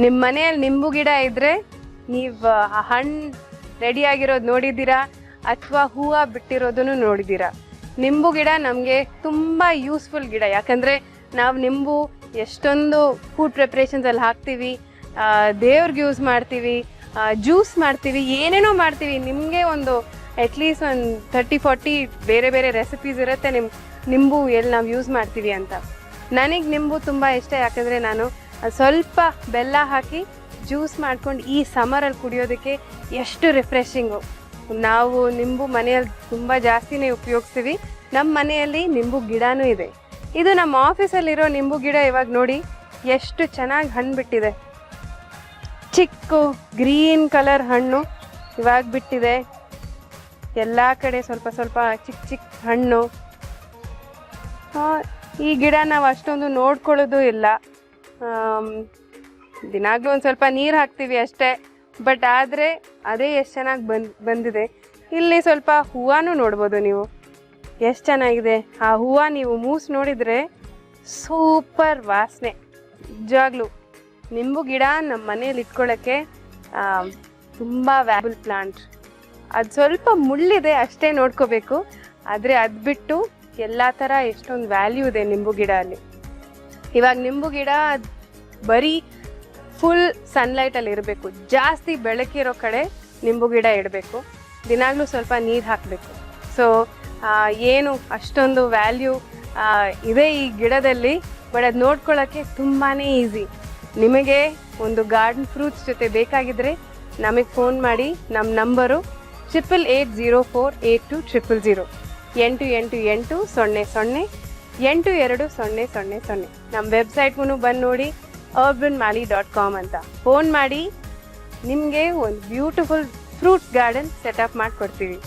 ನಿಮ್ಮ ಮನೆಯಲ್ಲಿ ನಿಂಬು ಗಿಡ ಇದ್ದರೆ ನೀವು ಆ ಹಣ್ಣು ರೆಡಿಯಾಗಿರೋದು ನೋಡಿದ್ದೀರಾ ಅಥವಾ ಹೂವು ಬಿಟ್ಟಿರೋದನ್ನು ನೋಡಿದ್ದೀರಾ. ನಿಂಬು ಗಿಡ ನಮಗೆ ತುಂಬ ಯೂಸ್ಫುಲ್ ಗಿಡ. ಯಾಕಂದರೆ ನಾವು ನಿಂಬು ಎಷ್ಟೊಂದು ಫುಡ್ ಪ್ರಿಪ್ರೇಷನ್ಸಲ್ಲಿ ಹಾಕ್ತೀವಿ, ದೇವ್ರಿಗೆ ಯೂಸ್ ಮಾಡ್ತೀವಿ, ಜ್ಯೂಸ್ ಮಾಡ್ತೀವಿ, ಏನೇನೋ ಮಾಡ್ತೀವಿ. ನಿಮಗೆ ಒಂದು ಅಟ್ಲೀಸ್ಟ್ ಒಂದು 30-40 ಬೇರೆ ಬೇರೆ ರೆಸಿಪೀಸ್ ಇರುತ್ತೆ ನಿಂಬು ಎಲ್ಲಿ ನಾವು ಯೂಸ್ ಮಾಡ್ತೀವಿ ಅಂತ. ನನಗೆ ನಿಂಬು ತುಂಬ ಇಷ್ಟ. ಯಾಕಂದರೆ ನಾನು ಸ್ವಲ್ಪ ಬೆಲ್ಲ ಹಾಕಿ ಜ್ಯೂಸ್ ಮಾಡ್ಕೊಂಡು ಈ ಸಮ್ಮರಲ್ಲಿ ಕುಡಿಯೋದಕ್ಕೆ ಎಷ್ಟು ರಿಫ್ರೆಶಿಂಗು. ನಾವು ನಿಂಬು ಮನೆಯಲ್ಲಿ ತುಂಬ ಜಾಸ್ತಿನೇ ಉಪಯೋಗಿಸ್ತೀವಿ. ನಮ್ಮ ಮನೆಯಲ್ಲಿ ನಿಂಬು ಗಿಡನೂ ಇದೆ. ಇದು ನಮ್ಮ ಆಫೀಸಲ್ಲಿರೋ ನಿಂಬು ಗಿಡ. ಇವಾಗ ನೋಡಿ ಎಷ್ಟು ಚೆನ್ನಾಗಿ ಹಣ್ಣು ಬಿಟ್ಟಿದೆ. ಚಿಕ್ಕ ಗ್ರೀನ್ ಕಲರ್ ಹಣ್ಣು ಇವಾಗ ಬಿಟ್ಟಿದೆ. ಎಲ್ಲ ಕಡೆ ಸ್ವಲ್ಪ ಸ್ವಲ್ಪ ಚಿಕ್ಕ ಚಿಕ್ಕ ಹಣ್ಣು. ಈ ಗಿಡ ನಾವು ಅಷ್ಟೊಂದು ನೋಡ್ಕೊಳ್ಳೋದು ಇಲ್ಲ. ದಿನಾಗ್ಲೂ ಒಂದು ಸ್ವಲ್ಪ ನೀರು ಹಾಕ್ತೀವಿ ಅಷ್ಟೇ. ಬಟ್ ಆದರೆ ಅದೇ ಎಷ್ಟು ಚೆನ್ನಾಗಿ ಬಂದಿದೆ. ಇಲ್ಲಿ ಸ್ವಲ್ಪ ಹೂವನೂ ನೋಡ್ಬೋದು ನೀವು, ಎಷ್ಟು ಚೆನ್ನಾಗಿದೆ. ಆ ಹೂವು ನೀವು ಮೂಸಿ ನೋಡಿದರೆ ಸೂಪರ್ ವಾಸನೆ. ನಿಜವಾಗ್ಲೂ ನಿಂಬು ಗಿಡ ನಮ್ಮ ಮನೇಲಿ ಇಟ್ಕೊಳ್ಳೋಕ್ಕೆ ತುಂಬ ವ್ಯಾಲ್ಯೂಬಲ್ ಪ್ಲಾಂಟ್. ಅದು ಸ್ವಲ್ಪ ಮುಳ್ಳಿದೆ ಅಷ್ಟೇ, ನೋಡ್ಕೋಬೇಕು. ಆದರೆ ಅದು ಬಿಟ್ಟು ಎಲ್ಲ ಥರ ಎಷ್ಟೊಂದು ವ್ಯಾಲ್ಯೂ ಇದೆ ನಿಂಬು ಗಿಡ ಅಲ್ಲಿ. ಇವಾಗ ನಿಂಬು ಗಿಡ ಬರೀ ಫುಲ್ ಸನ್ಲೈಟಲ್ಲಿ ಇರಬೇಕು. ಜಾಸ್ತಿ ಬೆಳಕಿರೋ ಕಡೆ ನಿಂಬು ಗಿಡ ಇಡಬೇಕು. ದಿನಾಗಲೂ ಸ್ವಲ್ಪ ನೀರು ಹಾಕಬೇಕು. ಸೊ ಏನು ಅಷ್ಟೊಂದು ವ್ಯಾಲ್ಯೂ ಇದೆ ಈ ಗಿಡದಲ್ಲಿ. ಬಟ್ ಅದು ನೋಡ್ಕೊಳ್ಳೋಕ್ಕೆ ತುಂಬಾ ಈಸಿ. ನಿಮಗೆ ಒಂದು ಗಾರ್ಡನ್ ಫ್ರೂಟ್ಸ್ ಜೊತೆ ಬೇಕಾಗಿದ್ದರೆ ನಮಗೆ ಫೋನ್ ಮಾಡಿ. ನಮ್ಮ ನಂಬರು 88048200 8888008200. ನಮ್ಮ ವೆಬ್ಸೈಟ್ಗೂ ಬಂದು ನೋಡಿ, urbanmali.com ಅಂತ ಫೋನ್ ಮಾಡಿ. ನಿಮಗೆ ಒಂದು ಬ್ಯೂಟಿಫುಲ್ ಫ್ರೂಟ್ಸ್ ಗಾರ್ಡನ್ ಸೆಟಪ್ ಮಾಡಿಕೊಡ್ತೀವಿ.